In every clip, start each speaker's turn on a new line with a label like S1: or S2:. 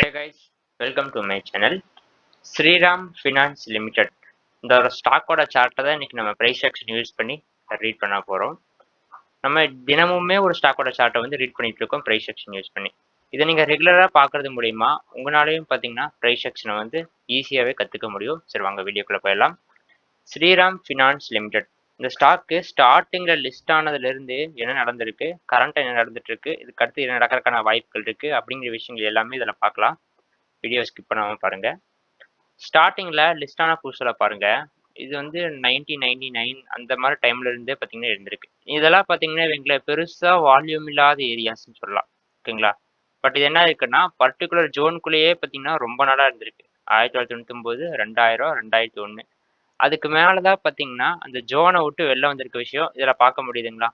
S1: Hey guys, welcome to my channel. Shriram finance limited இந்த ஒரு ஸ்டாக்கோட சார்ட்டை தான் இன்னைக்கு நம்ம ப்ரைஸ் ஆக்ஷன் யூஸ் பண்ணி ரீட் பண்ண போகிறோம். நம்ம தினமுமே ஒரு ஸ்டாக்கோட சார்ட்டை வந்து ரீட் பண்ணிட்டு இருக்கோம் ப்ரைஸ் ஆக்ஷன் யூஸ் பண்ணி. இதை நீங்கள் ரெகுலராக பார்க்கறது மூலிமா உங்களாலையும் பார்த்தீங்கன்னா ப்ரைஸ் ஆக்ஷனை வந்து ஈஸியாகவே கற்றுக்க முடியும். சரி வாங்க வீடியோக்குள்ளே போயிடலாம். ஸ்ரீராம் ஃபினான்ஸ் லிமிடெட் இந்த ஸ்டாக்கு ஸ்டார்டிங்கில் லிஸ்ட் ஆனதுலேருந்து என்ன நடந்திருக்கு, கரண்ட் என்ன நடந்துட்டு இருக்கு, இதுக்கு அடுத்து என்ன நடக்கிறதுக்கான வாய்ப்புகள் இருக்குது அப்படிங்கிற விஷயங்கள் எல்லாமே இதில் பார்க்கலாம். வீடியோ ஸ்கிப் பண்ணாமல் பாருங்கள். ஸ்டார்டிங்கில் லிஸ்டான புதுசில் பாருங்க, இது வந்து 1999 அந்த மாதிரி டைம்ல இருந்தே பார்த்தீங்கன்னா இருந்திருக்கு. இதெல்லாம் பார்த்தீங்கன்னா எங்களை பெருசாக வால்யூம் இல்லாத ஏரியாஸ்ன்னு சொல்லலாம். ஓகேங்களா? பட் இது என்ன இருக்குன்னா பர்டிகுலர் ஜோனுக்குள்ளேயே பார்த்தீங்கன்னா ரொம்ப நாளாக இருந்திருக்கு. 1999, 2000, 2001 அதுக்கு மேலே தான் பார்த்தீங்கன்னா அந்த ஜோனை விட்டு வெளில வந்திருக்க விஷயம் இதில் பார்க்க முடியுதுங்களா?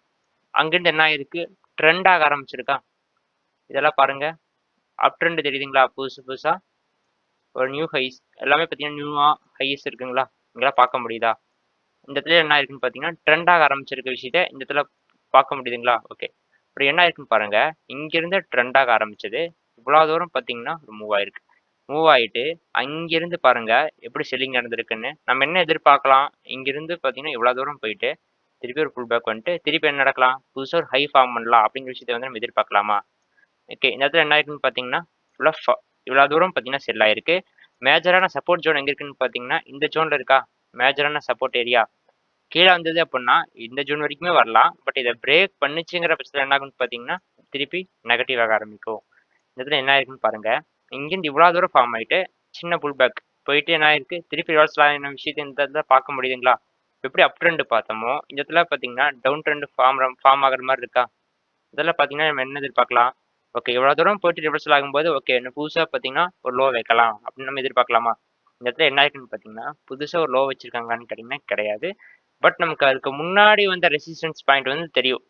S1: அங்கிருந்து என்ன ஆயிருக்கு, ட்ரெண்ட் ஆக ஆரம்பிச்சிருக்கா? இதெல்லாம் பாருங்க, அப் ட்ரெண்ட் தெரியுதுங்களா? புதுசு புதுசாக ஒரு நியூ ஹைஸ் எல்லாமே பார்த்தீங்கன்னா நியூவாக ஹைஸ் இருக்குங்களா? இங்கெல்லாம் பார்க்க முடியுதா? இந்த இடத்துல என்ன இருக்குன்னு பார்த்தீங்கன்னா ட்ரெண்டாக ஆரம்பிச்சிருக்க விஷயத்த இந்த இடத்துல பார்க்க முடியுதுங்களா? ஓகே, அப்புறம் என்ன இருக்குன்னு பாருங்க, இங்கிருந்து ட்ரெண்டாக ஆரம்பிச்சது இவ்வளோ தூரம் பார்த்தீங்கன்னா மூவ் ஆயிருக்கு. மூவ் ஆகிட்டு அங்கிருந்து பாருங்க எப்படி செல்லிங் நடந்திருக்குன்னு. நம்ம என்ன எதிர்பார்க்கலாம், இங்கிருந்து பார்த்தீங்கன்னா இவ்வளோ தூரம் போயிட்டு திருப்பி ஒரு புல் பேக் வந்துட்டு திருப்பி என்ன நடக்கலாம், புதுசாக ஒரு ஹை ஃபார்ம் பண்ணலாம் அப்படிங்கிற விஷயத்த வந்து நம்ம எதிர்பார்க்கலாமா? ஓகே, இந்த இடத்துல என்ன ஆயிருக்குன்னு பார்த்தீங்கன்னா ஃபுல்லாக இவ்வளோ தூரம் பார்த்தீங்கன்னா செல் ஆயிருக்கு. மேஜரான சப்போர்ட் ஜோன் எங்கே இருக்குன்னு பார்த்தீங்கன்னா இந்த ஜோனில் இருக்கா மேஜரான சப்போர்ட் ஏரியா. கீழே வந்தது அப்படின்னா இந்த ஜோன் வரைக்குமே வரலாம். பட் இதை பிரேக் பண்ணுச்சுங்கிற பட்சத்தில் என்ன ஆகுன்னு பார்த்தீங்கன்னா திருப்பி நெகட்டிவ் ஆக ஆரம்பிக்கும். இந்த இடத்துல என்ன ஆயிருக்குன்னு பாருங்க, இங்கேருந்து இவ்வளோ தூரம் ஃபார்ம் ஆகிட்டு சின்ன புல் பேக் போயிட்டு என்ன ஆயிருக்கு, திருப்பி ரிவர்ஸில் ஆன விஷயத்தை இந்த இடத்துல பார்க்க முடியுதுங்களா? எப்படி அப் ட்ரெண்ட் பார்த்தோமோ இந்த இடத்துல பார்த்தீங்கன்னா டவுன் ட்ரெண்ட் ஃபார்ம் ஆகிற மாதிரி இருக்கா? இதெல்லாம் பார்த்தீங்கன்னா நம்ம என்ன எதிர்பார்க்கலாம், ஓகே இவ்வளோ தூரம் போயிட்டு ரிவர்சல் ஆகும்போது ஓகே இன்னும் புதுசாக பார்த்தீங்கன்னா ஒரு லோ வைக்கலாம் அப்படின்னு நம்ம எதிர்பார்க்கலாமா? இந்த இடத்துல என்ன இருக்குன்னு பார்த்தீங்கன்னா புதுசாக ஒரு லோ வச்சிருக்காங்கன்னு கேட்டிங்கன்னா கிடையாது. பட் நமக்கு அதுக்கு முன்னாடி வந்த ரெசிஸ்டன்ஸ் பாயிண்ட் வந்து தெரியும்.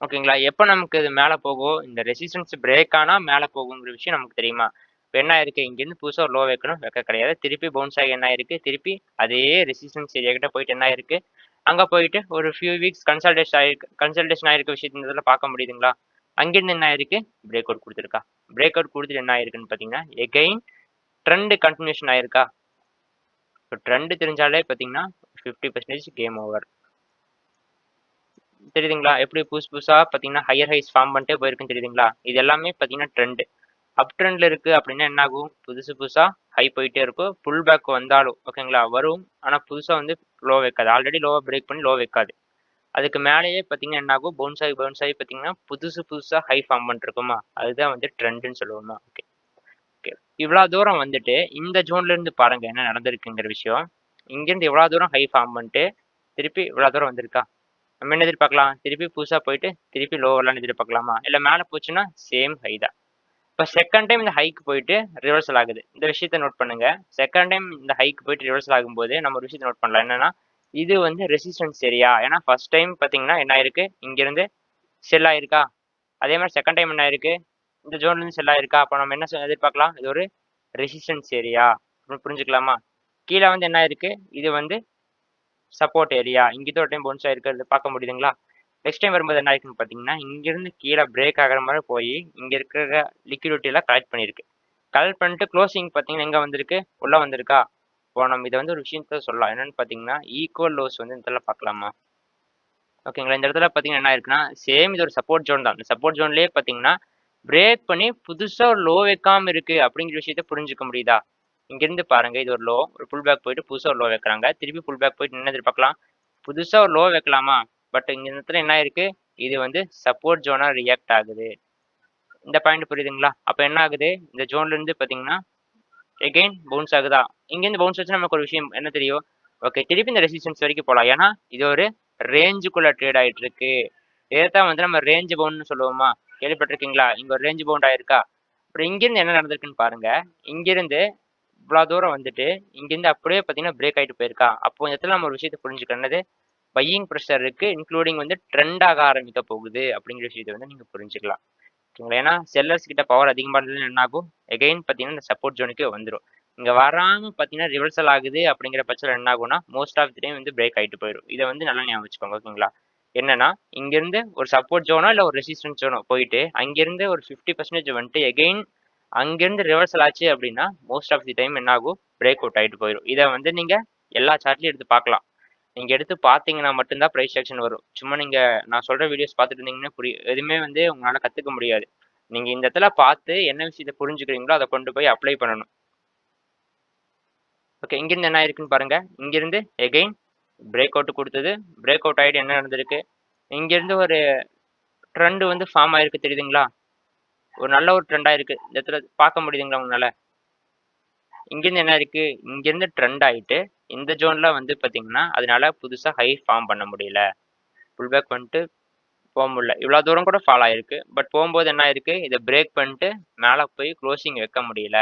S1: ஓகேங்களா? எப்போ நமக்கு இது மேலே போகும், இந்த ரெசிஸ்டன்ஸ் பிரேக் ஆனால் மேலே போகுங்கிற விஷயம் நமக்கு தெரியுமா? இப்போ என்ன ஆயிருக்கு, இங்கேருந்து புதுசாக ஒரு லோ வைக்கணும், வைக்க கிடையாது. திருப்பி பவுன்ஸ் ஆகி என்ன ஆயிருக்கு, திருப்பி அதே ரெசிஸ்டன்ஸ் ஏரியா கிட்ட போயிட்டு என்ன ஆயிருக்கு, அங்கே போயிட்டு ஒரு ஃபியூ வீக்ஸ் கன்சல்டேஷன் ஆயிருக்க விஷயத்தை இந்த இதில் பார்க்க முடியுதுங்களா? அங்கிருந்து என்ன ஆயிருக்கு, பிரேக் அவுட் கொடுத்துருக்கா. பிரேக் அவுட் கொடுத்துட்டு என்ன ஆயிருக்குன்னு பார்த்தீங்கன்னா எகெயின் ட்ரெண்ட் கண்டினியூஷன் ஆயிருக்கா. இப்போ ட்ரெண்ட் தெரிஞ்சாலே பார்த்தீங்கன்னா 50% கேம் ஓவர். தெரியுதுங்களா? எப்படி புதுசு புதுசாக பார்த்தீங்கன்னா ஹையர் ஹைஸ் ஃபார்ம் பண்ணிட்டே போயிருக்குன்னு தெரியுதுங்களா? இது எல்லாமே பார்த்தீங்கன்னா ட்ரெண்ட். அப் ட்ரெண்டில் இருக்குது அப்படின்னா என்ன ஆகும், புதுசு புதுசாக ஹை போயிட்டே இருக்கும். புல் பேக் வந்தாலும் ஓகேங்களா வரும், ஆனால் புதுசாக வந்து லோ வைக்காது. ஆல்ரெடி லோவை பிரேக் பண்ணி லோ வைக்காது. அதுக்கு மேலேயே பார்த்தீங்கன்னா என்ன ஆகும், பவுன்ஸ் ஆகி பார்த்தீங்கன்னா புதுசு புதுசாக ஹை ஃபார்ம் பண்ணிருக்குமா, அதுதான் வந்து ட்ரெண்டுன்னு சொல்லுவோமா. ஓகே ஓகே, இவ்வளோ தூரம் வந்துட்டு இந்த ஜோன்லேருந்து பாருங்கள் என்ன நடந்திருக்குங்கிற விஷயம். இங்கேருந்து இவ்வளோ தூரம் ஹை ஃபார்ம் பண்ணிட்டு திருப்பி இவ்வளோ தூரம் வந்திருக்கா. நம்ம என்ன எதிர்பார்க்கலாம், திருப்பி புதுசாக போயிட்டு திருப்பி லோவர்லாம் எதிர்பார்க்கலாமா? இல்லை மேலே போச்சுன்னா சேம் ஹை தான். இப்போ செகண்ட் டைம் இந்த ஹைக்கு போயிட்டு ரிவர்சல் ஆகுது. இந்த விஷயத்தை நோட் பண்ணுங்க. செகண்ட் டைம் இந்த ஹைக்கு போயிட்டு ரிவர்சல் ஆகும்போது நம்ம ஒரு விஷயத்தை நோட் பண்ணலாம், என்னன்னா இது வந்து ரெசிஸ்டன்ஸ் ஏரியா. ஏன்னா ஃபர்ஸ்ட் டைம் பார்த்தீங்கன்னா என்ன ஆயிருக்கு, இங்கிருந்து செல் ஆயிருக்கா. அதே மாதிரி செகண்ட் டைம் என்ன ஆயிருக்கு, இந்த ஜோன்லேருந்து செல் ஆயிருக்கா. அப்போ நம்ம என்ன எதிர்பார்க்கலாம், இது ஒரு ரெசிஸ்டன்ஸ் ஏரியா புரிஞ்சுக்கலாமா? கீழே வந்து என்ன ஆயிருக்கு, இது வந்து சப்போர்ட் ஏரியா. இங்கிட்ட ஒரு டைம் பவுன்ஸ் ஆயிருக்கிறது பார்க்க முடியுதுங்களா? நெக்ஸ்ட் டைம் வரும்போது என்ன ஆயிருக்குன்னு பார்த்தீங்கன்னா இங்கிருந்து கீழே பிரேக் ஆகிற மாதிரி போய் இங்கே இருக்கிற லிக்விடிட்டியெல்லாம் கலெக்ட் பண்ணியிருக்கு. கலெக்ட் பண்ணிட்டு க்ளோசிங் பார்த்தீங்கன்னா எங்கே வந்திருக்கு, உள்ளே வந்திருக்கா. இப்போ நம்ம இதை வந்து ஒரு விஷயத்த சொல்லலாம், என்னன்னு பார்த்தீங்கன்னா ஈக்குவல் லோஸ் வந்து இந்த இடத்துல பார்க்கலாமா. ஓகேங்களா? இந்த இடத்துல பார்த்தீங்கன்னா என்ன ஆயிருக்குன்னா சேம் இது ஒரு சப்போர்ட் ஜோன் தான். இந்த சப்போர்ட் ஜோன்லேயே பார்த்தீங்கன்னா பிரேக் பண்ணி புதுசாக ஒரு லோ வைக்காமல் இருக்குது அப்படிங்கிற விஷயத்த புரிஞ்சுக்க முடியுதா? இங்கேருந்து பாருங்க, இது ஒரு லோ, ஒரு புல் பேக் போயிட்டு புதுசாக ஒரு லோ வைக்கிறாங்க. திருப்பி புல் பேக் போயிட்டு என்ன எதிர்பார்க்கலாம், புதுசாக ஒரு லோ வைக்கலாமா. பட் இங்க இந்த இடத்துல என்ன ஆயிருக்கு, இது வந்து சப்போர்ட் ஜோனா ரியாக்ட் ஆகுது. இந்த பாயிண்ட் புரியுதுங்களா? அப்போ என்ன ஆகுது, இந்த ஜோன்ல இருந்து பார்த்தீங்கன்னா எகெயின் பவுன்ஸ் ஆகுதா. இங்கேருந்து பவுன்ஸ் வச்சு நமக்கு ஒரு விஷயம் என்ன தெரியும், ஓகே திருப்பி இந்த ரெசிஸ்டன்ஸ் வரைக்கும் போகலாம். ஏன்னா இது ஒரு ரேஞ்சுக்குள்ள ட்ரேட் ஆகிட்டு இருக்கு. இதைத்தான் வந்து நம்ம ரேஞ்ச் பவுண்ட்னு சொல்லுவோமா, கேள்விப்பட்டிருக்கீங்களா? இங்க ஒரு ரேஞ்ச் பவுண்ட் ஆயிருக்கா. அப்புறம் இங்கிருந்து என்ன நடந்திருக்குன்னு பாருங்க, இங்கிருந்து இவ்வளோ தூரம் வந்துட்டு இங்கிருந்து அப்படியே பார்த்தீங்கன்னா பிரேக் ஆகிட்டு போயிருக்கா. அப்போ இந்த இடத்துல நம்ம ஒரு விஷயத்தை புரிஞ்சுக்கணுது, பையிங் ப்ரெஷர் இருக்கு, இன்க்ளூடிங் வந்து ட்ரெண்ட் ஆக ஆரம்பிக்க போகுது அப்படிங்கிற விஷயத்தை வந்து நீங்க புரிஞ்சுக்கலாம். ஓகேங்களா? ஏன்னா செல்லர்ஸ் கிட்ட பவர் அதிகமாக இருந்தது என்ன ஆகும், எகைன் பார்த்தீங்கன்னா இந்த சப்போர்ட் ஜோனுக்கு வந்துடும். இங்க வராம பார்த்தீங்கன்னா ரிவர்சல் ஆகுது அப்படிங்கிற பட்சத்தில் என்ன ஆகும்னா மோஸ்ட் ஆஃப் தி டைம் வந்து பிரேக் ஆகிட்டு போயிடும். இதை வந்து நல்லா ஞாபகம் வச்சுக்கோங்க. ஓகேங்களா? என்னன்னா இங்கிருந்து ஒரு சப்போர்ட் ஜோனோ இல்லை ஒரு ரெசிஸ்டன்ஸ் ஜோனோ போயிட்டு அங்கிருந்து ஒரு 50% வந்துட்டு எகைன் அங்கிருந்து ரிவர்சல் ஆச்சு அப்படின்னா மோஸ்ட் ஆஃப் தி டைம் என்ன ஆகும், பிரேக் அவுட் ஆயிட்டு போயிடும். இதை வந்து நீங்க எல்லா சார்ட்லயும் எடுத்து பார்க்கலாம். நீங்க எடுத்து பார்த்தீங்கன்னா மட்டும்தான் பிரைஸ் ஆக்ஷன் வரும். சும்மா நீங்க நான் சொல்ற வீடியோஸ் பார்த்துட்டு இருந்தீங்கன்னா எதுவுமே வந்து உங்களால கத்துக்க முடியாது. நீங்க இந்த இடத்துல பார்த்து என்ன விஷயத்த புரிஞ்சுக்கிறீங்களோ அதை கொண்டு போய் அப்ளை பண்ணணும். ஓகே, இங்கிருந்து என்ன இருக்குன்னு பாருங்க. இங்கிருந்து எகைன் பிரேக் அவுட் கொடுத்தது, பிரேக் அவுட் ஆயிட்டு என்ன நடந்திருக்கு, இங்கிருந்து ஒரு ட்ரெண்ட் வந்து ஃபார்ம் ஆயிருக்கு தெரியுதுங்களா? ஒரு நல்ல ஒரு ட்ரெண்டா இருக்கு. இந்த இடத்துல பார்க்க முடியுதுங்களா உங்களால? இங்கிருந்து என்ன இருக்கு, இங்கிருந்து ட்ரெண்ட் ஆயிட்டு இந்த ஜோன்ல வந்து பாத்தீங்கன்னா அதனால புதுசா ஹை ஃபார்ம் பண்ண முடியல. புல் பேக் பண்ணிட்டு போக முடியல. இவ்வளோ தூரம் கூட ஃபால் ஆயிருக்கு. பட் போகும்போது என்ன ஆயிருக்கு, இதை பிரேக் பண்ணிட்டு மேலே போய் க்ளோசிங் வைக்க முடியல.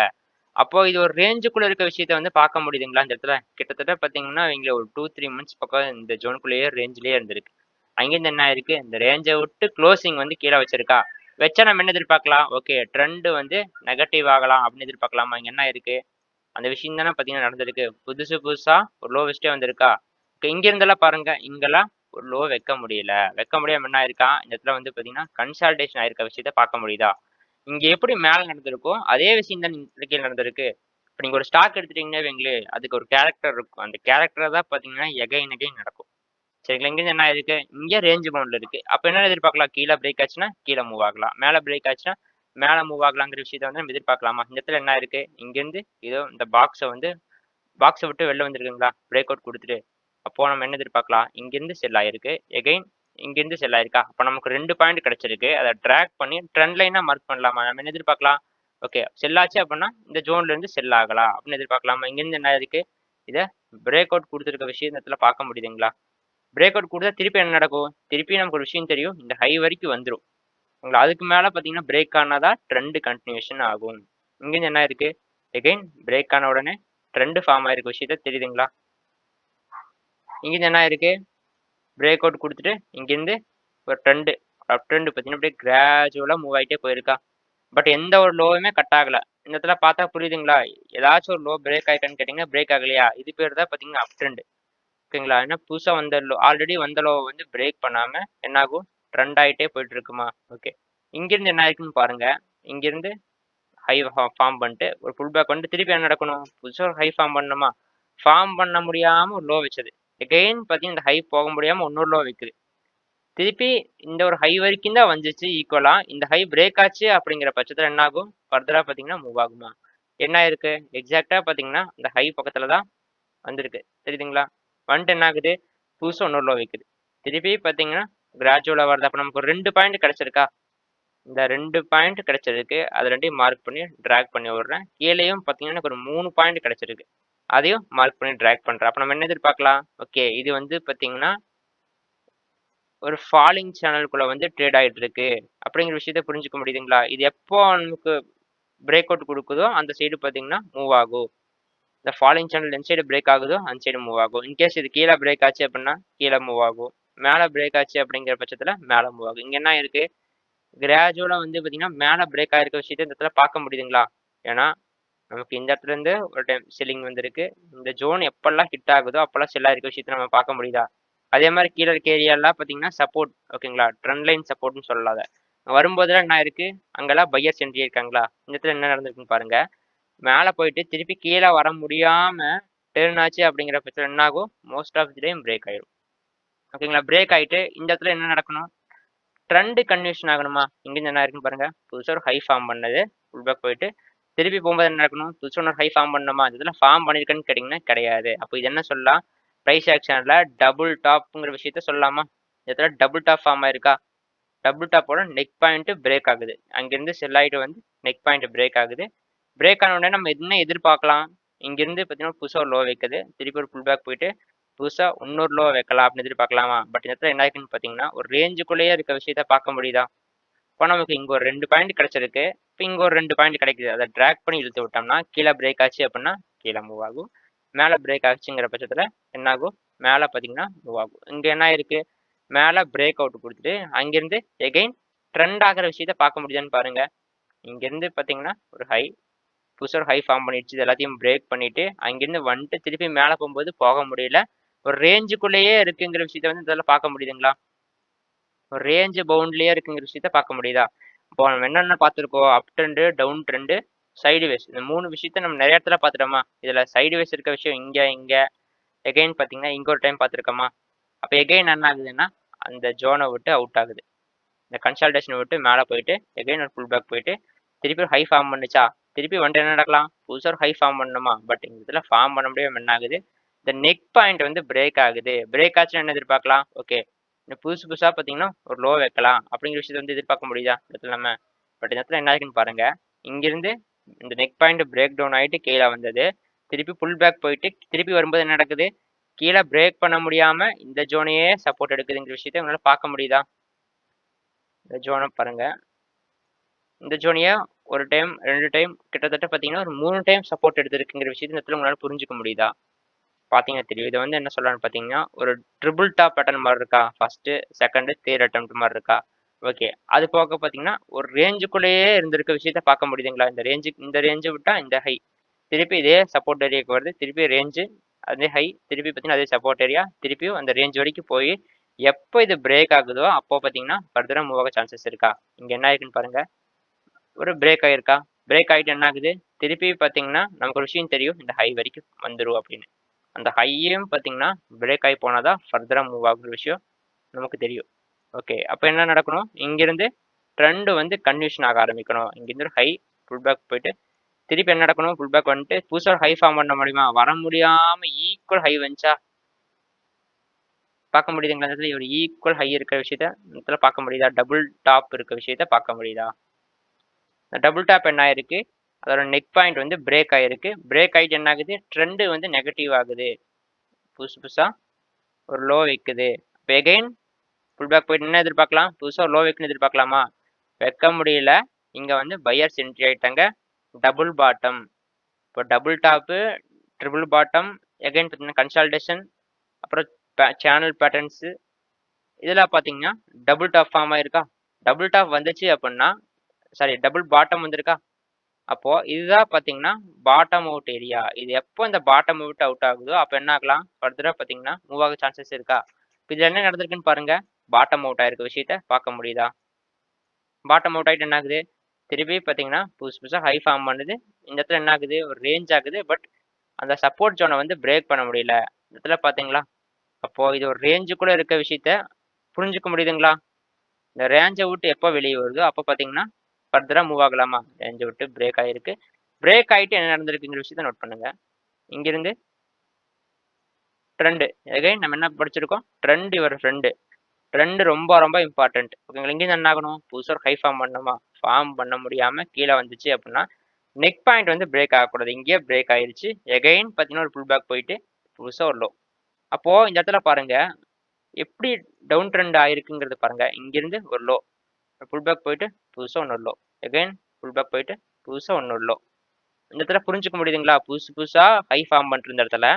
S1: அப்போ இது ஒரு ரேஞ்சுக்குள்ள இருக்க விஷயத்த வந்து பார்க்க முடியுதுங்களா இந்த இடத்துல? கிட்டத்தட்ட பார்த்தீங்கன்னா இங்க ஒரு 2-3 மந்த்ஸ் பக்கம் இந்த ஜோனுக்குள்ளேயே ரேஞ்சிலேயே இருந்திருக்கு. அங்கேருந்து என்ன ஆயிருக்கு, இந்த ரேஞ்சை விட்டு க்ளோசிங் வந்து கீழே வச்சிருக்கா. வச்சா நம்ம என்ன எதிர்பார்க்கலாம், ஓகே ட்ரெண்ட் வந்து நெகட்டிவ் ஆகலாம் அப்படின்னு எதிர்பார்க்கலாமா? இங்க என்ன இருக்கு, அந்த விஷயம் தானே பார்த்தீங்கன்னா நடந்திருக்கு. புதுசா ஒரு லோ வச்சுட்டே வந்திருக்கா. இங்க இருந்தெல்லாம் பாருங்க, இங்கெல்லாம் ஒரு லோ வைக்க முடியல. வைக்க முடியாம என்ன ஆயிருக்கா, இந்த இடத்துல வந்து பார்த்தீங்கன்னா கன்சால்டேஷன் ஆயிருக்க விஷயத்த பார்க்க முடியுதா? இங்க எப்படி மேல நடந்திருக்கோ அதே விஷயம் தான் இந்த கீழ நடந்திருக்கு. இப்ப நீங்க ஒரு ஸ்டாக் எடுத்துட்டீங்கன்னே வைங்களேன், அதுக்கு ஒரு கேரக்டர் இருக்கும். அந்த கேரக்டர் தான் பார்த்தீங்கன்னா எகைன் எகைன் நடக்கும். சரிங்களா? இங்கிருந்து என்ன ஆயிருக்கு, இங்க ரேஞ்ச் பவுண்ட்ல இருக்கு. அப்ப என்ன எதிர்பார்க்கலாம், கீழ பிரேக் ஆச்சுன்னா கீழ மூவ் ஆகலாம். மேல பிரேக் ஆச்சுன்னா மேல மூவ் ஆகலாங்கிற விஷயத்த வந்து நம்ம எதிர்பார்க்கலாமா? இந்த இடத்துல என்ன இருக்கு, இங்கிருந்து ஏதோ இந்த பாக்ஸ விட்டு வெளில வந்திருக்குங்களா, பிரேக் அவுட் குடுத்துட்டு. அப்போ நம்ம என்ன எதிர்பார்க்கலாம், இங்கிருந்து செல் ஆயிருக்கு. எகைன் இங்கிருந்து செல் ஆயிருக்கா. அப்ப நமக்கு 2 பாயிண்ட் கிடைச்சிருக்கு. அத டிராக் பண்ணி ட்ரெண்ட் லைனா மார்க் பண்ணலாமா? நம்ம என்ன எதிர்பார்க்கலாம், ஓகே செல் ஆச்சு அப்படின்னா இந்த ஜோன்ல இருந்து செல் ஆகலாம் அப்படின்னு எதிர்பார்க்கலாமா? இங்கிருந்து என்ன இருக்கு, இத பிரேக் அவுட் குடுத்திருக்க விஷயம் இந்த இடத்துல பார்க்க முடியுதுங்களா? பிரேக் அவுட் குடுத்தா திருப்பி என்ன நடக்கும், திருப்பி நமக்கு ஒரு விஷயம் தெரியும், இந்த ஹை வரைக்கும் வந்துரும். உங்கள அதுக்கு மேல பார்த்தீங்கன்னா பிரேக் ஆனா தான் ட்ரெண்ட் கன்டினியூஷன் ஆகும். இங்கிருந்து என்ன இருக்கு, எகைன் பிரேக் ஆன உடனே ட்ரெண்ட் ஃபார்ம் ஆயிருக்க விஷயத்த தெரியுதுங்களா? இங்கிருந்து என்ன ஆயிருக்கு, பிரேக் அவுட் குடுத்துட்டு இங்கிருந்து ஒரு ட்ரெண்ட் அப் ட்ரெண்ட் பார்த்தீங்கன்னா அப்படியே கிராஜுவலா மூவ் ஆயிட்டே போயிருக்கா. பட் எந்த ஒரு லோவுமே கட் ஆகல. இந்த இடத்துல பார்த்தா புரியுதுங்களா? ஏதாச்சும் ஒரு லோ பிரேக் ஆயிட்டான்னு கேட்டீங்கன்னா பிரேக் ஆகலையா? இது பேர் தான் பார்த்தீங்கன்னா அப் ட்ரெண்ட். ஓகேங்களா? ஏன்னா புதுசா வந்த லோ ஆல்ரெடி வந்த லோவ வந்து பிரேக் பண்ணாம என்ன ஆகும், ட்ரெண்ட் ஆயிட்டே போயிட்டு இருக்குமா? ஓகே. இங்கிருந்து என்ன ஆயிருக்குன்னு பாருங்க. இங்கிருந்து ஹை ஃபார்ம் பண்ணிட்டு ஒரு புல் பேக் வந்துட்டு திருப்பி என்ன நடக்கணும், புதுசா ஒரு ஹை ஃபார்ம் பண்ணணுமா? ஃபார்ம் பண்ண முடியாம ஒரு லோ வச்சது. எகைன் பார்த்தீங்கன்னா இந்த ஹை போக முடியாம இன்னொரு லோ வைக்குது. திருப்பி இந்த ஒரு ஹை வரைக்கும் தான் வந்துச்சு ஈக்குவலா. இந்த ஹை பிரேக் ஆச்சு அப்படிங்கிற பட்சத்துல என்ன ஆகும், ஃபர்தரா பார்த்தீங்கன்னா மூவ் ஆகுமா? என்ன ஆயிருக்கு, எக்ஸாக்ட்டா பார்த்தீங்கன்னா இந்த ஹை பக்கத்துல தான் வந்திருக்கு. தெரியுதுங்களா? வந்துட்டு என்ன ஆகுது, புதுசா இன்னொரு லோ வைக்குது. திருப்பி பார்த்தீங்கன்னா கிராஜுவலா வருது. அப்ப நமக்கு ஒரு 2 பாயிண்ட் கிடைச்சிருக்கா? இந்த 2 பாயிண்ட் கிடைச்சிருக்கு. அது 2யும் மார்க் பண்ணி டிராக் பண்ணி விடுறேன். கீழேயும் பார்த்தீங்கன்னா எனக்கு ஒரு 3 பாயிண்ட் கிடைச்சிருக்கு. அதையும் மார்க் பண்ணி டிராக் பண்றேன். அப்ப நம்ம என்ன எதிர்பார்க்கலாம், ஓகே இது வந்து பார்த்தீங்கன்னா ஒரு ஃபாலிங் சேனலுக்குள்ள வந்து ட்ரேட் ஆயிட்டு இருக்கு அப்படிங்கிற விஷயத்த புரிஞ்சுக்க முடியுதுங்களா? இது எப்போ நமக்கு பிரேக் அவுட் குடுக்குதோ அந்த சைடு பார்த்தீங்கன்னா மூவ் ஆகும். இந்த ஃபாலிங் சேனல் எந்த சைடு பிரேக் ஆகுதோ அந்த சைடு மூவ் ஆகும். இன்கேஸ் இது கீழ பிரேக் ஆச்சு அப்படின்னா கீழ மூவ் ஆகும். மேல பிரேக் ஆச்சு அப்படிங்கிற பட்சத்துல மேல மூவ் ஆகும். இங்க என்ன இருக்கு, கிராஜுவலா வந்து பார்த்தீங்கன்னா மேல பிரேக் ஆயிருக்க விஷயத்த இந்த இடத்துல பார்க்க முடியுதுங்களா? ஏன்னா நமக்கு இந்த இடத்துல இருந்து ஒரு டைம் செல்லிங் வந்திருக்கு. இந்த ஜோன் எப்பல்லாம் ஹிட் ஆகுதோ அப்பல்லாம் செல் ஆயிருக்க விஷயத்த நம்ம பார்க்க முடியுதா? அதே மாரி கீழ இருக்க ஏரியாலாம் பார்த்தீங்கன்னா சப்போர்ட் ஓகேங்களா? ட்ரெண்ட் லைன் சப்போர்ட்ன்னு சொல்லலாம் அத. வரும்போதெல்லாம் என்ன ஆயிருக்கு, அங்கெல்லாம் பையர்ஸ் என்ட்ரி இருக்காங்களா? இந்த இடத்துல என்ன நடந்திருக்குன்னு பாருங்க. மேல போயிட்டு திருப்பி கீழ வர முடியாம டர்ன் ஆச்சு அப்படிங்கிற பட்சத்துல என்ன ஆகும், most of the time break ஆயிரும். ஓகேங்களா? பிரேக் ஆயிட்டு இந்த இடத்துல என்ன நடக்கணும், ட்ரெண்ட் கன்டினியூஷன் ஆகணுமா? இங்கிருந்து என்ன இருக்குன்னு பாருங்க. புதுசா ஒரு ஹை ஃபார்ம் பண்ணது. புல் பேக் போயிட்டு திருப்பி போகும்போது என்ன நடக்கணும், புதுசா இன்னொரு ஹை ஃபார்ம் பண்ணணுமா? இந்த இடத்துல ஃபார்ம் பண்ணியிருக்கான்னு கேட்டீங்கன்னா கிடையாது. அப்ப இது என்ன சொல்லலாம், பிரைஸ் ஆக்ஷன்ல டபுள் டாப்ங்கிற விஷயத்த சொல்லலாமா? இந்த இடத்துல டபுள் டாப் ஃபார்ம் ஆயிருக்கா? டபுள் டாப்போட நெக் பாயிண்ட் பிரேக் ஆகுது. அங்கிருந்து செல் ஆயிட்டு வந்து நெக் பாயிண்ட் பிரேக் ஆகுது. பிரேக் ஆன உடனே நம்ம என்ன எதிர்பார்க்கலாம், இங்கிருந்து பார்த்தீங்கன்னா புதுசா ஒரு லோ வைக்குது. திருப்பி ஒரு புல் பேக் போயிட்டு புதுசா இன்னொரு லோ வைக்கலாம் அப்படின்னு எதிர்பார்க்கலாமா? பட் இந்த இடத்துல என்ன ஆயிருக்குன்னு பார்த்தீங்கன்னா, ஒரு ரேஞ்சுக்குள்ளேயே இருக்க விஷயத்த பார்க்க முடியுதா? இப்போ நமக்கு இங்க ஒரு 2 பாயிண்ட் கிடைச்சிருக்கு. இப்ப இங்க ஒரு 2 பாயிண்ட் கிடைக்குது. அத டிராக் பண்ணி இழுத்து விட்டோம்னா, கீழ பிரேக் ஆச்சு அப்படின்னா கீழ மூவ் ஆகும். மேல பிரேக் ஆச்சுங்கிற பட்சத்துல என்ன ஆகும்? மேல பார்த்தீங்கன்னா மூவ் ஆகும். இங்க என்ன ஆயிருக்கு? மேல பிரேக் அவுட் குடுத்துட்டு, அங்கிருந்து எகைன் ட்ரெண்ட் ஆகுற விஷயத்த பார்க்க முடியுதான்னு பாருங்க. இங்கிருந்து பார்த்தீங்கன்னா ஒரு ஹை, புதுசா ஒரு ஹை ஃபார்ம் பண்ணிடுச்சு. இது எல்லாத்தையும் பிரேக் பண்ணிட்டு, அங்கிருந்து வந்துட்டு திருப்பி மேல போகும்போது போக முடியல. ஒரு ரேஞ்சுக்குள்ளேயே இருக்குங்கிற விஷயத்த வந்து இதெல்லாம் பார்க்க முடியுதுங்களா? ஒரு ரேஞ்ச் பவுண்ட்லயே இருக்குங்கிற விஷயத்த பார்க்க முடியுதா? இப்போ நம்ம என்னென்ன பார்த்துருக்கோம், up trend, down trend, sideways. இந்த 3 விஷயத்த நம்ம நெறைய இடத்துல பார்த்துட்டோமா? இதுல சைடு வேஸ் இருக்க விஷயம் இங்க. எகைன் பார்த்தீங்கன்னா, இங்க ஒரு டைம் பார்த்துருக்கோமா? அப்ப எகைன் என்ன ஆகுதுன்னா, அந்த ஜோன விட்டு அவுட் ஆகுது. இந்த கன்சால்டேஷன விட்டு மேல போயிட்டு, எகைன் ஒரு புல் பேக் போயிட்டு, திருப்பி ஹை ஃபார்ம் பண்ணுச்சா? திருப்பி வந்துட்டு என்ன நடக்கலாம்? புதுசா ஒரு ஹை ஃபார்ம் பண்ணணுமா? பட் இந்த இடத்துல ஃபார்ம் பண்ண முடியாம என்ன ஆகுது? இந்த நெக் பாயிண்ட் வந்து பிரேக் ஆகுது. பிரேக் ஆச்சுன்னா என்ன எதிர்பார்க்கலாம்? ஓகே. இன்னும் புதுசு புதுசா பார்த்தீங்கன்னா, ஒரு லோ வைக்கலாம். அப்படிங்கிற விஷயத்த வந்து எதிர்பார்க்க முடியுதா? இந்த இடத்துல நம்ம. பட் இந்த இடத்துல என்ன ஆகுதுன்னு பாருங்க. இங்கிருந்து இந்த நெக் பாயிண்ட் பிரேக் டவுன் ஆயிட்டு கீழ வந்தது. திருப்பி புல் பேக் போயிட்டு, திருப்பி வரும்போது என்ன நடக்குது? கீழ பிரேக் பண்ண முடியாம இந்த ஜோனையே சப்போர்ட் எடுக்குதுங்கிற விஷயத்த உங்களால பார்க்க முடியுதா? இந்த ஜோன பாருங்க. இந்த ஜோனிய 1 டைம், 2 டைம் கிட்டத்தட்ட பார்த்தீங்கன்னா, ஒரு 3 டைம் சப்போர்ட் எடுத்திருக்குங்கிற விஷயத்த இந்த இடத்துல உங்களால புரிஞ்சுக்க முடியுதா? பார்த்தீங்கன்னா தெரியும். இத வந்து என்ன சொல்லலாம்னு பார்த்தீங்கன்னா, ஒரு ட்ரிபிள் டாப் பேட்டர்ன் மாரி இருக்கா? 1, 2, 3 அட்டெம்ப்ட் மாரி இருக்கா? ஓகே. அது போக பார்த்தீங்கன்னா, ஒரு ரேஞ்சுக்குள்ளேயே இருந்திருக்க விஷயத்த பார்க்க முடியுதுங்களா? இந்த ரேஞ்ச விட்டா இந்த ஹை. திருப்பி இதே சப்போர்ட் ஏரியாக்கு வருது. திருப்பி ரேஞ்சு, அதே ஹை. திருப்பி பார்த்தீங்கன்னா, அதே சப்போர்ட் ஏரியா. திருப்பியும் அந்த ரேஞ்ச் வரைக்கும் போயி, எப்போ இது பிரேக் ஆகுதோ, அப்போ பார்த்தீங்கன்னா, ஃபர்தரா மூவ் ஆக சான்சஸ் இருக்கா? இங்க என்ன ஆயிருக்குன்னு பாருங்க. ஒரு பிரேக் ஆயிருக்கா? பிரேக் ஆயிட்டு என்ன ஆகுது? திருப்பி பார்த்தீங்கன்னா, நமக்கு ஒரு விஷயம் தெரியும். இந்த ஹை வரைக்கும் வந்துரும் அப்படின்னு. அந்த ஹையும் பார்த்தீங்கன்னா, பிரேக் ஆயி போனா தான் ஃபர்தரா மூவ் ஆகுற விஷயம் நமக்கு தெரியும். ஓகே. அப்ப என்ன நடக்கணும்? இங்கிருந்து ட்ரெண்ட் வந்து கன்டினியூஷன் ஆக ஆரம்பிக்கணும். இங்கிருந்து ஒரு ஹை, புல் பேக் போயிட்டு, திருப்பி என்ன நடக்கணும்? புல் பேக் வந்துட்டு புதுசா ஒரு ஹை ஃபார்ம் பண்ண முடியுமா? வர முடியாம ஈக்குவல் ஹை வந்துச்சா? பார்க்க முடியுதுங்களா? இந்த இடத்துல ஒரு ஈக்குவல் ஹை இருக்கிற விஷயத்த இந்த இடத்துல பார்க்க முடியுதா? டபுள் டாப் இருக்க விஷயத்த பார்க்க முடியுதா? இந்த டபுள் டாப் என்ன ஆயிருக்கு? அதோட நெக் பாயிண்ட் வந்து பிரேக் ஆயிருக்கு. பிரேக் ஆயிட்டு என்ன ஆகுது? ட்ரெண்ட் வந்து நெகட்டிவ் ஆகுது. புதுசு புதுசா ஒரு லோ வைக்குது. இப்ப எகைன் புல் பேக் போயிட்டு என்ன எதிர்பார்க்கலாம்? புதுசா ஒரு லோ வைக்குன்னு எதிர்பார்க்கலாமா? வைக்க முடியல. இங்க வந்து பையர்ஸ் என்ட்ரி ஆயிட்டாங்க. Double bottom. இப்போ double top, triple bottom, again பார்த்தீங்கன்னா கன்சால்டேஷன், அப்புறம் சேனல் பேட்டர்ன்ஸ் இதெல்லாம் பார்த்தீங்கன்னா டபுள் டாப் ஃபார்ம் ஆயிருக்கா? டபுள் டாப் வந்துச்சு அப்படின்னா, சாரி டபுள் பாட்டம் வந்திருக்கா? அப்போ இதுதான் பார்த்தீங்கன்னா பாட்டம் அவுட் ஏரியா. இது எப்போ இந்த பாட்டம் விட்டு அவுட் ஆகுதோ, அப்போ என்ன ஆகலாம்? ஃபர்தரா பார்த்தீங்கன்னா மூவ் ஆக சான்சஸ் இருக்கா? இப்ப இதுல என்ன நடந்திருக்குன்னு பாருங்க. பாட்டம் அவுட் ஆயிருக்க விஷயத்த பார்க்க முடியுதா? பாட்டம் அவுட் ஆயிட்டு என்ன ஆகுது? திருப்பி பார்த்தீங்கன்னா, புதுசு புதுசா ஹை ஃபார்ம் பண்ணுது. இந்த இடத்துல என்ன ஆகுது? ஒரு ரேஞ்ச் ஆகுது. பட் அந்த சப்போர்ட் ஜோன வந்து பிரேக் பண்ண முடியல. இந்த இடத்துல பார்த்தீங்களா? அப்போ இது ஒரு ரேஞ்சுக்குள்ள இருக்க விஷயத்த புரிஞ்சுக்க முடியுதுங்களா? இந்த ரேஞ்ச விட்டு எப்போ வெளிய வருதோ, அப்போ பார்த்தீங்கன்னா, ஃபர்தரா மூவ் ஆகலாமா? ரேஞ்ச விட்டு பிரேக் ஆயிருக்கு. பிரேக் ஆயிட்டு என்ன நடந்திருக்குங்கிற விஷயத்த நோட் பண்ணுங்க. இங்கிருந்து ட்ரெண்ட். அகைன் நம்ம என்ன படிச்சிருக்கோம்? Trend your friend. ட்ரெண்ட் ரொம்ப ரொம்ப இம்பார்ட்டன்ட். ஓகேங்களா? இங்கேருந்து என்ன ஆகணும்? புதுசா ஒரு ஹை ஃபார்ம் பண்ணணுமா? ஃபார்ம் பண்ண முடியாம கீழ வந்துச்சு அப்படின்னா, நெக் பாயிண்ட் வந்து பிரேக் ஆகக்கூடாது. இங்கேயே பிரேக் ஆயிருச்சு. எகைன் பார்த்தீங்கன்னா, ஒரு புல் பேக் போயிட்டு புதுசா ஒரு லோ. அப்போ இந்த இடத்துல பாருங்க, எப்படி டவுன் ட்ரெண்ட் ஆயிருக்குங்கிறது பாருங்க. இங்கிருந்து ஒரு லோ. புல் பேக் போயிட்டு புதுசா இன்னொரு லோ. எகைன் புல் பேக் போயிட்டு புதுசா இன்னொரு லோ. இந்த இடத்துல புரிஞ்சுக்க முடியுதுங்களா? புதுசு புதுசா ஹை ஃபார்ம் பண்ணிட்டு இருந்த இடத்துல,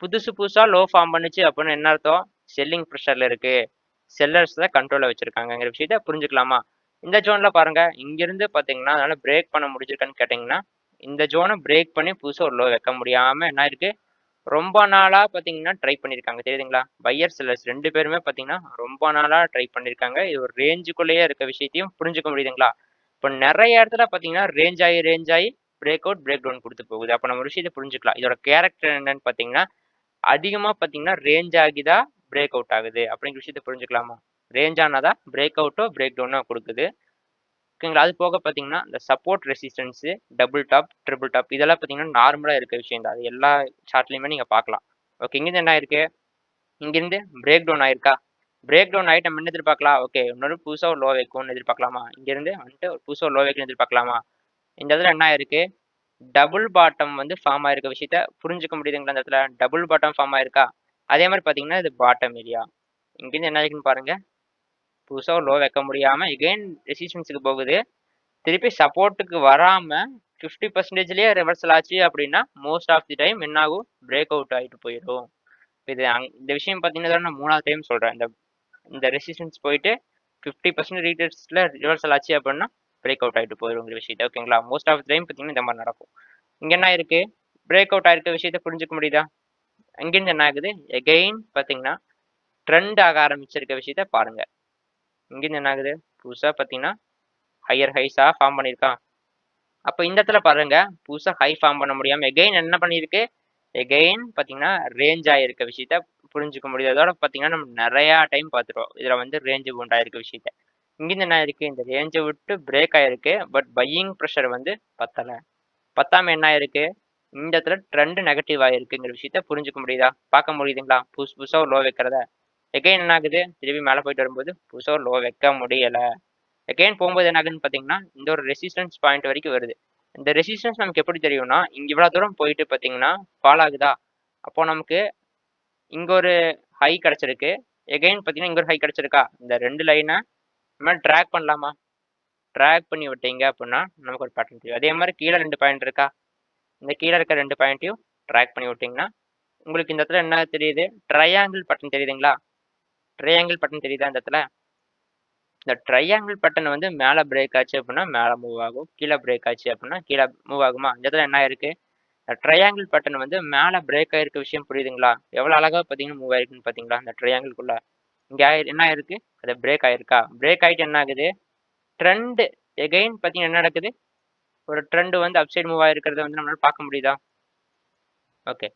S1: புதுசு புதுசா லோ ஃபார்ம் பண்ணுச்சு அப்படின்னு என்ன அர்த்தம்? செல்லிங் ப்ரெஷர்ல இருக்கு. செல்லர்ஸ் தான் கண்ட்ரோல்ல வச்சிருக்காங்கங்கிற விஷயத்த புரிஞ்சுக்கலாமா? இந்த ஜோன்ல பாருங்க, இங்கிருந்து பார்த்தீங்கன்னா, அதனால பிரேக் பண்ண முடிஞ்சிருக்கான்னு கேட்டீங்கன்னா, இந்த ஜோன பிரேக் பண்ணி புதுசா ஒரு லோ வைக்க முடியாம என்ன ஆயிருக்கு? ரொம்ப நாளா பார்த்தீங்கன்னா, ட்ரை பண்ணியிருக்காங்க. தெரியுதுங்களா? பையர், செல்லர்ஸ் 2 பேருமே பார்த்தீங்கன்னா, ரொம்ப நாளா ட்ரை பண்ணியிருக்காங்க. இது ஒரு ரேஞ்சுக்குள்ளேயே இருக்க விஷயத்தையும் புரிஞ்சுக்க முடியுதுங்களா? இப்ப நெறைய இடத்துல பார்த்தீங்கன்னா, ரேஞ்ச் ஆயி பிரேக் அவுட், பிரேக் டவுன் குடுத்து போகுது. அப்ப நம்ம ஒரு விஷயத்த புரிஞ்சுக்கலாம். இதோட கேரக்டர் என்னன்னு பார்த்தீங்கன்னா, அதிகமா பார்த்தீங்கன்னா, ரேஞ்ச் ஆகி தான் பிரேக் அவுட் ஆகுது. அப்படிங்கிற விஷயத்த புரிஞ்சுக்கலாமா? ரேஞ்ச் ஆனா தான் பிரேக் அவுட்டோ, பிரேக் டவுனோ குடுக்குது. ஓகேங்களா? அது போக பார்த்தீங்கன்னா, இந்த support resistance, double top, triple top இதெல்லாம் பார்த்தீங்கன்னா, நார்மலா இருக்க விஷயம் தான். அது எல்லா சார்ட்லயுமே நீங்க பார்க்கலாம். ஓகே. இங்கிருந்து என்ன ஆயிருக்கு? இங்கிருந்து பிரேக் டவுன் ஆயிருக்கா? பிரேக் டவுன் ஆயிட்டு நம்ம என்ன எதிர்பார்க்கலாம்? ஓகே. இன்னொரு புதுசா ஒரு லோ வைக்கும்னு எதிர்பார்க்கலாமா? இங்கிருந்து வந்துட்டு ஒரு புதுசா ஒரு லோ வைக்கும்னு எதிர்பார்க்கலாமா? இந்த இடத்துல என்ன ஆயிருக்கு? டபுள் பாட்டம் வந்து ஃபார்ம் ஆயிருக்க விஷயத்த புரிஞ்சுக்க முடியுதுங்களா இந்த இடத்துல? டபுள் பாட்டம் ஃபார்ம் ஆயிருக்கா? அதே மாரி பார்த்தீங்கன்னா, இது பாட்டம் ஏரியா. இங்கிருந்து என்ன ஆயிருக்குன்னு பாருங்க. புதுசா ஒரு லோ வைக்க முடியாம எகைன் ரெசிஸ்டன்ஸ்க்கு போகுது. திருப்பி சப்போர்ட்க்கு வராம 50%லயே ரிவர்சல் ஆச்சு அப்படின்னா, மோஸ்ட் ஆஃப் தி டைம் என்ன ஆகும்? பிரேக் அவுட் ஆயிட்டு போயிரும். இந்த விஷயம் பார்த்தீங்கன்னா, இதோட நான் 3வது டைம் சொல்றேன். இந்த இந்த ரெசிஸ்டன்ஸ் போயிட்டு 50% ரீட்டர்ஸ்ல ரிவர்சல் ஆச்சு அப்படின்னா, பிரேக் அவுட் ஆயிட்டு போயிருங்கிற விஷயத்த ஓகேங்களா? மோஸ்ட் ஆஃப் தி டைம் பார்த்தீங்கன்னா, இந்த மாரி நடக்கும். இங்க என்ன ஆயிருக்கு? பிரேக் அவுட் ஆயிருக்க விஷயத்த புரிஞ்சுக்க முடியுதா? அங்கிருந்து என்ன ஆகுது? எகைன் பார்த்தீங்கன்னா, ட்ரெண்ட் ஆக ஆரம்பிச்சிருக்க விஷயத்த பாருங்க. இங்கிருந்து என்ன ஆகுது? புதுசா பார்த்தீங்கன்னா, ஹையர் ஹைஸா ஃபார்ம் பண்ணியிருக்கான். அப்போ இந்த இடத்துல பாருங்க புதுசா ஹை ஃபார்ம் பண்ண முடியாம எகைன் என்ன பண்ணியிருக்கு? எகைன் பார்த்தீங்கன்னா, ரேஞ்ச் ஆயிருக்க விஷயத்த புரிஞ்சுக்க முடியுது. அதோட பார்த்தீங்கன்னா, நம்ம நெறையா டைம் பார்த்துட்டோம். இதுல வந்து ரேஞ்ச் பவுண்ட் ஆயிருக்க விஷயத்த. இங்கிருந்து என்ன ஆயிருக்கு? இந்த ரேஞ்ச விட்டு பிரேக் ஆயிருக்கு. பட் பையிங் பிரஷர் வந்து பத்தல. பத்தாம என்ன ஆயிருக்கு? இந்த இடத்துல ட்ரெண்ட் நெகட்டிவ் ஆயிருக்குங்கிற விஷயத்த புரிஞ்சுக்க முடியுதா? பார்க்க முடியுதுங்களா? புதுசு புதுசா ஒரு லோ வைக்கிறத. எகைன் என்ன ஆகுது? திருப்பி மேல போயிட்டு வரும்போது புதுசா ஒரு லோ வைக்க முடியல. எகைன் போகும்போது என்ன ஆகுதுன்னு பார்த்தீங்கன்னா, இந்த ஒரு ரெசிஸ்டன்ஸ் பாயிண்ட் வரைக்கும் வருது. இந்த ரெசிஸ்டன்ஸ் நமக்கு எப்படி தெரியும்னா, இங்க இவ்வளோ தூரம் போயிட்டு பார்த்தீங்கன்னா, ஃபால் ஆகுதா? அப்போ நமக்கு இங்க ஒரு ஹை கிடைச்சிருக்கு. எகைன் பார்த்தீங்கன்னா, இங்க ஒரு ஹை கிடைச்சிருக்கா? இந்த 2 லைன நம்ம டிராக் பண்ணலாமா? டிராக் பண்ணி விட்டீங்க அப்புட்ன்னா, நமக்கு ஒரு பேட்டர்ன் தெரியும். அதே மாரி கீழ 2 பாயிண்ட் இருக்கா? இந்த கீழ இருக்க 2 பாயிண்ட்டையும் டிராக் பண்ணி விட்டீங்கன்னா, உங்களுக்கு இந்த இடத்துல என்ன தெரியுது? ட்ரையாங்கிள் பேட்டர்ன் தெரியுதுங்களா? ட்ரையாங்கிள் பேட்டர்ன் தெரியுதா இந்த இடத்துல? இந்த ட்ரையாங்கிள் பேட்டர்ன் வந்து மேல பிரேக் ஆச்சு அப்புட்ன்னா, மேல மூவ் ஆகும். கீழ பிரேக் ஆச்சு அப்புட்ன்னா, கீழ மூவ் ஆகுமா? இந்த இடத்துல என்ன ஆயிருக்கு? ட்ரையாங்கிள் பேட்டர்ன் வந்து மேல பிரேக் ஆயிருக்க விஷயம் புரியுதுங்களா? எவ்வளோ அழகா பார்த்தீங்கன்னா மூவ் ஆயிருக்குன்னு பார்த்தீங்களா? அந்த ட்ரையாங்கிள்குள்ள. இங்க என்ன ஆயிருக்கு? அது பிரேக் ஆயிருக்கா? பிரேக் ஆயிட்டு என்ன ஆகுது? ட்ரெண்ட் எகைன் பார்த்தீங்கன்னா என்ன நடக்குது? ஒரு ட்ரெண்ட் வந்து அப் சைட் மூவ் ஆயிருக்கிறத வந்து நம்மளால பார்க்க முடியுதா? ஓகே.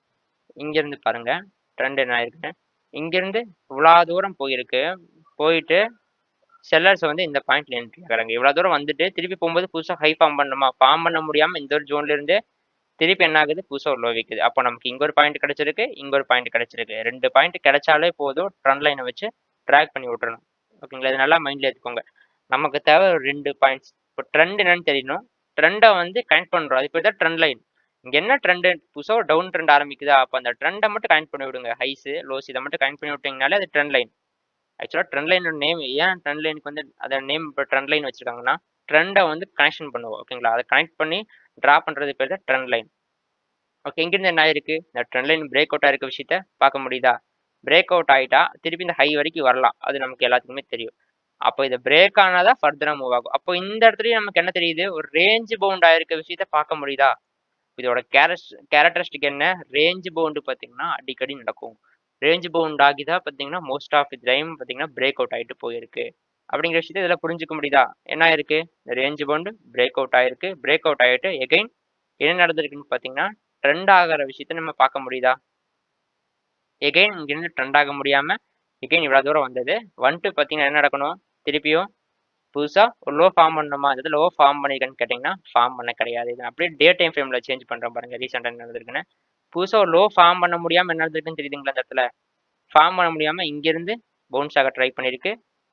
S1: இங்கிருந்து பாருங்க. ட்ரெண்ட் என்ன ஆயிருக்குன்னு. இங்கிருந்து இவ்வளா தூரம் போயிருக்கு. போயிட்டு செல்லர்ஸ் வந்து இந்த பாயிண்ட்ல என்ட்ரி ஆகுறாங்க. இவ்வளோ தூரம் வந்துட்டு திருப்பி போம்போது புதுசா ஹை ஃபார்ம் பண்ணணுமா? ஃபார்ம் பண்ண முடியாம இந்த ஒரு ஜோன்ல இருந்து திருப்பி என்ன ஆகுது? புதுசா ஒரு லோ விக்குது. அப்போ நமக்கு இங்க ஒரு பாயிண்ட் கிடைச்சிருக்கு. இங்க ஒரு பாயிண்ட் கிடைச்சிருக்கு. 2 பாயிண்ட் கிடைச்சாலே போதும். ட்ரெண்ட் லைன வச்சு ட்ராக் பண்ணி விட்டுறணும். ஓகேங்களா? இது நல்லா மைண்ட்ல ஏத்துக்கோங்க. நமக்கு தேவை ஒரு 2 பாயிண்ட்ஸ். இப்போ ட்ரெண்ட் என்னன்னு தெரியணும். ட்ரெண்ட வந்து கனெக்ட் பண்றோம். அது பேர் தான் ட்ரெண்ட் லைன். இங்க என்ன ட்ரெண்ட் புதுசா ஒரு டவுன் ட்ரெண்ட் ஆரம்பிக்குதா? அப்ப அந்த ட்ரெண்ட மட்டும் கனெக்ட் பண்ணி விடுங்க. ஹைஸ், லோஸ் இத மட்டும் கனெக்ட் பண்ணி விட்டீங்கனாலே அது ட்ரெண்ட் லைன். ஆக்சுவலா ட்ரெண்ட் லைனோட நேம் ஏன் ட்ரெண்ட் லைனுக்கு வந்து அத நேம் இப்ப ட்ரெண்ட் லைன் வச்சிருக்காங்கன்னா, ட்ரெண்ட வந்து கனெக்ஷன் பண்ணுவோம். ஓகேங்களா? அத கனெக்ட் பண்ணி டிரா பண்றது பேர் தான் ட்ரெண்ட் லைன். ஓகே. இங்கிருந்து என்ன ஆயிருக்கு? இந்த ட்ரெண்ட் லைன் பிரேக் அவுட் ஆயிருக்க விஷயத்த பார்க்க முடியுதா? பிரேக் அவுட் ஆயிட்டா, திருப்பி இந்த ஹை வரைக்கும் வரலாம். அது நமக்கு எல்லாத்துக்குமே தெரியும். அப்போ இது பிரேக் ஆனா தான் ஃபர்தரா மூவ் ஆகும். அப்போ இந்த இடத்துலயும் நமக்கு என்ன தெரியுது? ஒரு ரேஞ்ச் பவுண்ட் ஆயிருக்க விஷயத்த பார்க்க முடியுதா? இதோட கேரக்டரிஸ்டிக் என்ன? ரேஞ்ச் பவுண்ட் பார்த்தீங்கன்னா, அடிக்கடி நடக்கும். ரேஞ்ச் பவுண்ட் ஆகி தான் பார்த்தீங்கன்னா, மோஸ்ட் ஆஃப் தி டைம் பார்த்தீங்கன்னா, பிரேக் அவுட் ஆயிட்டு போயிருக்கு. அப்படிங்கிற விஷயத்த இதில புரிஞ்சுக்க முடியுதா? என்ன ஆயிருக்கு? ரேஞ்ச் பவுண்ட் பிரேக் அவுட் ஆயிருக்கு. பிரேக் அவுட் ஆயிட்டு எகைன் என்ன நடந்திருக்குன்னு பார்த்தீங்கன்னா, ட்ரெண்ட் ஆகுற விஷயத்த நம்ம பார்க்க முடியுதா? எகைன் இங்கிருந்து ட்ரெண்ட் ஆக முடியாம, எகைன் இவ்வளோ தூரம் வந்தது. வந்துட்டு பார்த்தீங்கன்னா என்ன நடக்கணும்? திருப்பியும் புதுசா ஒரு லோ ஃபார்ம் பண்ணணுமா? இந்த இடத்துல லோ ஃபார்ம் பண்ணியிருக்கான்னு கேட்டீங்கன்னா, ஃபார்ம் பண்ண கிடையாது. இத அப்படியே டே டைம் ஃப்ரேம்ல சேஞ்ச் பண்றேன் பாருங்க. ரீசென்ட்டா என்ன நடந்திருக்குன்னு. புதுசா ஒரு லோ ஃபார்ம் பண்ண முடியாம என்ன நடந்திருக்குன்னு தெரியுதுங்களா இந்த இடத்துல? ஃபார்ம் பண்ண முடியாம இங்கிருந்து பவுன்ஸ் ஆக ட்ரை பண்ணியிருக்கு.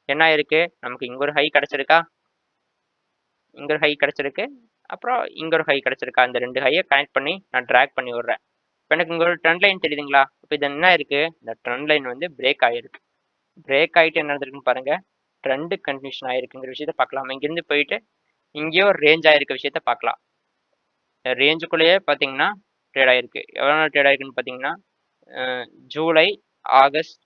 S1: என்ன ஆயிருக்கு? நமக்கு இங்க ஒரு ஹை கிடைச்சிருக்கா? இங்க ஒரு ஹை கிடைச்சிருக்கு. அப்புறம் இங்க ஒரு ஹை கிடைச்சிருக்கா? இந்த 2 ஹைய கனெக்ட் பண்ணி நான் டிராக் பண்ணி விடுறேன். இப்ப எனக்கு இங்க ஒரு ட்ரெண்ட் லைன் தெரியுதுங்களா? இப்ப இது என்ன ஆயிருக்கு? இந்த ட்ரெண்ட் லைன் வந்து பிரேக் ஆயிருக்கு. பிரேக் ஆயிட்டு என்ன நடந்திருக்குன்னு பாருங்க. ட்ரெண்ட் கன்டினியூஷன் ஆயிருக்குங்கிற விஷயத்த பார்க்கலாம். இங்கிருந்து போயிட்டு இங்கேயோ ஒரு ரேஞ்ச் ஆயிருக்க விஷயத்த பார்க்கலாம். ரேஞ்சுக்குள்ளேயே பார்த்தீங்கன்னா, ட்ரேட் ஆயிருக்கு. எவ்வளோ நாள் ட்ரேட் ஆயிருக்குன்னு பார்த்தீங்கன்னா, அ ஜூலை, ஆகஸ்ட்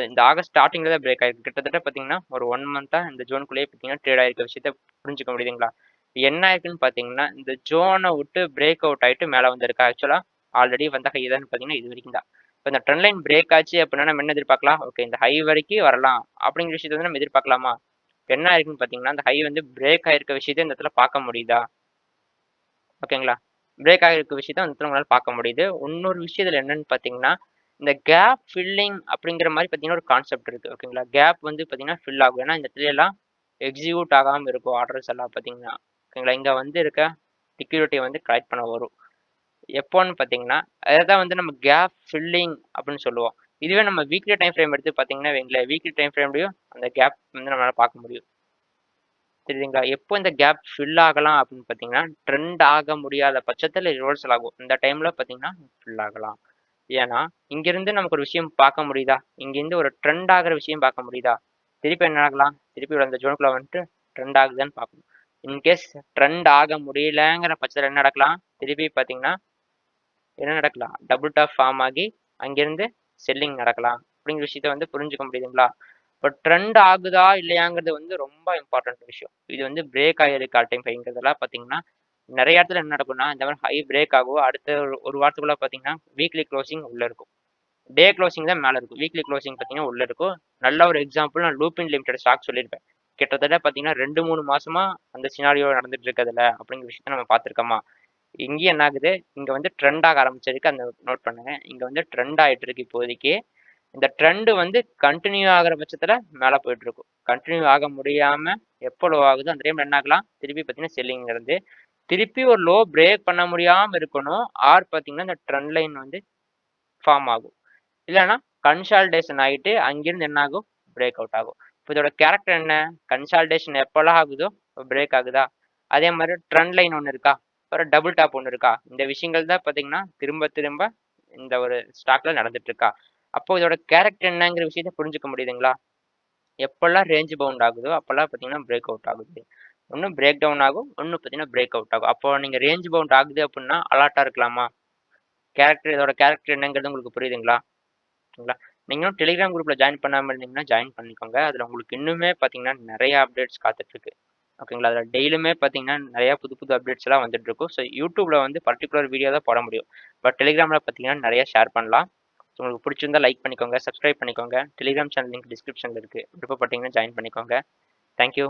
S1: இந்த ஆகஸ்ட் ஸ்டார்ட்டிங்ல தான் பிரேக் ஆயிருக்கு. கிட்டத்தட்ட பார்த்தீங்கன்னா, ஒரு 1 மந்த்தா இந்த ஜோனுக்குள்ளேயே பார்த்தீங்கன்னா, ட்ரேட் ஆயிருக்க விஷயத்த புரிஞ்சுக்க முடியுதுங்களா? என்ன ஆயிருக்குன்னு பார்த்தீங்கன்னா, இந்த ஜோன விட்டு பிரேக் அவுட் ஆயிட்டு மேல வந்திருக்கு. ஆக்சுவலா ஆல்ரெடி வந்த ஹை தான் பார்த்தீங்கன்னா, இது வரைக்கும் தான். இப்ப இந்த ட்ரெண்ட் லைன் பிரேக் ஆச்சு அப்படின்னா, நம்ம என்ன எதிர்பார்க்கலாம்? ஓகே இந்த ஹை வரைக்கும் வரலாம். அப்படிங்கிற விஷயத்த வந்து நம்ம எதிர்பார்க்கலாமா? என்ன ஆயிருக்குன்னு பார்த்தீங்கன்னா, அந்த ஹை வந்து பிரேக் ஆயிருக்க விஷயத்த இந்த இடத்துல பார்க்க முடியுதா? ஓகேங்களா? பிரேக் ஆகியிருக்க விஷயத்த வந்து உங்களால பார்க்க முடியுது. இன்னொரு விஷயம் இதுல என்னன்னு பார்த்தீங்கன்னா, இந்த கேப் ஃபில்லிங் அப்படிங்கிற மாரி பார்த்தீங்கன்னா, ஒரு கான்செப்ட் இருக்கு. ஓகேங்களா? கேப் வந்து பார்த்தீங்கன்னா, ஃபில் ஆகும். ஏன்னா, இந்த இடத்துல எல்லாம் எக்ஸிக்யூட் ஆகாம இருக்கும் ஆர்டர்ஸ் எல்லாம் பார்த்தீங்கன்னா. ஓகேங்களா? இங்க வந்து இருக்க லிக்விடிட்டிய வந்து கலெக்ட் பண்ண வரும். எப்போன்னு பார்த்தீங்கன்னா, அததான் வந்து நம்ம கேப் ஃபில்லிங் அப்படின்னு சொல்லுவோம். இதுவே நம்ம வீக்லி டைம் ஃப்ரேம் எடுத்து பார்த்தீங்கன்னா வைங்களேன், வீக்லி டைம் ஃப்ரேம்லயும் அந்த கேப் வந்து நம்மளால பார்க்க முடியும். தெரியுதுங்களா? எப்போ இந்த கேப் ஃபில் ஆகலாம் அப்படின்னு பார்த்தீங்கன்னா, ட்ரெண்ட் ஆக முடியாத பட்சத்தில ரிவர்சல் ஆகும். இந்த டைம்ல பார்த்தீங்கன்னா, ஃபில் ஆகலாம். ஏன்னா, இங்கிருந்து நமக்கு ஒரு விஷயம் பார்க்க முடியுதா? இங்கிருந்து ஒரு ட்ரெண்ட் ஆகுற விஷயம் பார்க்க முடியுதா? திருப்பி என்ன ஆகலாம்? திருப்பி அந்த ஜோனுக்குள்ள வந்துட்டு ட்ரெண்ட் ஆகுதான்னு பார்க்கணும். இன்கேஸ் ட்ரெண்ட் ஆக முடியலங்கிற பட்சத்தில என்ன நடக்கலாம்? திருப்பி பார்த்தீங்கன்னா, என்ன நடக்கலாம்? டபுள் டாப் ஃபார்ம் ஆகி அங்கிருந்து செல்லிங் நடக்கலாம். அப்படிங்கிற விஷயத்த வந்து புரிஞ்சுக்க முடியுதுங்களா? இப்ப ட்ரெண்ட் ஆகுதா இல்லையாங்கிறது வந்து ரொம்ப இம்பார்ட்டன்ட் விஷயம். இது வந்து பிரேக் ஆகியிருக்கு ஆல் டைம் ஹைங்கிறதெல்லாம் பார்த்தீங்கன்னா, நெறைய இடத்துல என்ன நடக்கும்னா, இந்த மாரி ஹை பிரேக் ஆகும். அடுத்த ஒரு வாரத்துக்குள்ள பார்த்தீங்கன்னா, வீக்லி குளோசிங் உள்ள இருக்கும். டே குளோசிங் தான் மேல இருக்கும். வீக்லி குளோசிங் பார்த்தீங்கன்னா உள்ள இருக்கும். நல்ல ஒரு எக்ஸாம்பிள் நான் லூபின் லிமிடெட் ஸ்டாக் சொல்லியிருப்பேன். கிட்டத்தட்ட பார்த்தீங்கன்னா 2-3 மாசமா அந்த சினாரியோ நடந்துட்டு இருக்குதுல அப்படிங்கிற விஷயத்த நம்ம பார்த்துருக்கோமா? இங்கேயும் என்ன ஆகுது, இங்க வந்து ட்ரெண்ட் ஆக ஆரம்பிச்சிருக்கு. அந்த நோட் பண்ணுங்க. இங்க வந்து ட்ரெண்ட் ஆயிட்டு இருக்கு இப்போதைக்கு. இந்த ட்ரெண்ட் வந்து கன்டின்யூ ஆகுற பட்சத்துல மேல போயிட்டு இருக்கும். கன்டின்யூ ஆக முடியாம எப்போ லோ ஆகுதோ அந்த டைம்ல என்ன ஆகலாம்? திருப்பி பார்த்தீங்கன்னா செல்லிங்ல இருந்து திருப்பி ஒரு லோ பிரேக் பண்ண முடியாம இருக்கணும். ஆர் பார்த்தீங்கன்னா இந்த ட்ரெண்ட் லைன் வந்து ஃபார்ம் ஆகும். இல்லன்னா கன்சாலிடேஷன் ஆயிட்டு அங்கிருந்து என்ன ஆகும்? பிரேக் அவுட் ஆகும். இப்ப இதோட கேரக்டர் என்ன? கன்சாலிடேஷன் எப்பலாம் ஆகுதோ பிரேக் ஆகுதா? அதே மாரி ட்ரெண்ட் லைன் ஒண்ணு இருக்கா? ஒரு டபுள் டாப் ஒண்ணு இருக்கா? இந்த விஷயங்கள் தான் பார்த்தீங்கன்னா, திரும்ப திரும்ப இந்த ஒரு ஸ்டாக்ல நடந்துட்டு இருக்கா? அப்போ இதோட கேரக்டர் என்னங்கிற விஷயத்த புரிஞ்சுக்க முடியுதுங்களா? எப்பல்லாம் ரேஞ்ச் பவுண்ட் ஆகுதோ, அப்பல்லாம் பார்த்தீங்கன்னா பிரேக் அவுட் ஆகுது. ஒண்ணு பிரேக் டவுன் ஆகும். ஒண்ணு பார்த்தீங்கன்னா பிரேக் அவுட் ஆகும். அப்போ நீங்க ரேஞ்ச் பவுண்ட் ஆகுது அப்டின்னா அலர்ட்டா இருக்கலாமா? இதோட கேரக்டர் என்னங்கிறது உங்களுக்கு புரியுதுங்களா? ஓகேங்களா? நீங்களும் டெலிகிராம் குரூப்ல ஜாயின் பண்ணாம இருந்தீங்கன்னா, ஜாயின் பண்ணிக்கோங்க. அதுல உங்களுக்கு இன்னுமே பார்த்தீங்கன்னா, நெறைய அப்டேட்ஸ் காத்துட்ருக்கு. ஓகேங்களா? அதுல டெய்லியுமே பார்த்தீங்கன்னா, நெறைய புது புது அப்டேட்ஸ்லாம் வந்துட்டுருக்கும். ஸோ யூடியூப்ல வந்து பர்ட்டிகுலர் வீடியோ தான் போட முடியும். பட் டெலிகிராம்ல பார்த்தீங்கன்னா, நெறைய ஷேர் பண்ணலாம். ஸோ உங்களுக்கு புடிச்சிருந்தா லைக் பண்ணிக்கோங்க, சப்ஸ்கிரைப் பண்ணிக்கோங்க. டெலிகிராம் சேனல் லிங்க் டிஸ்கிரிப்ஷன்ல இருக்கு. விருப்பப்பட்டீங்கன்னா ஜாயின் பண்ணிக்கோங்க. Thank you.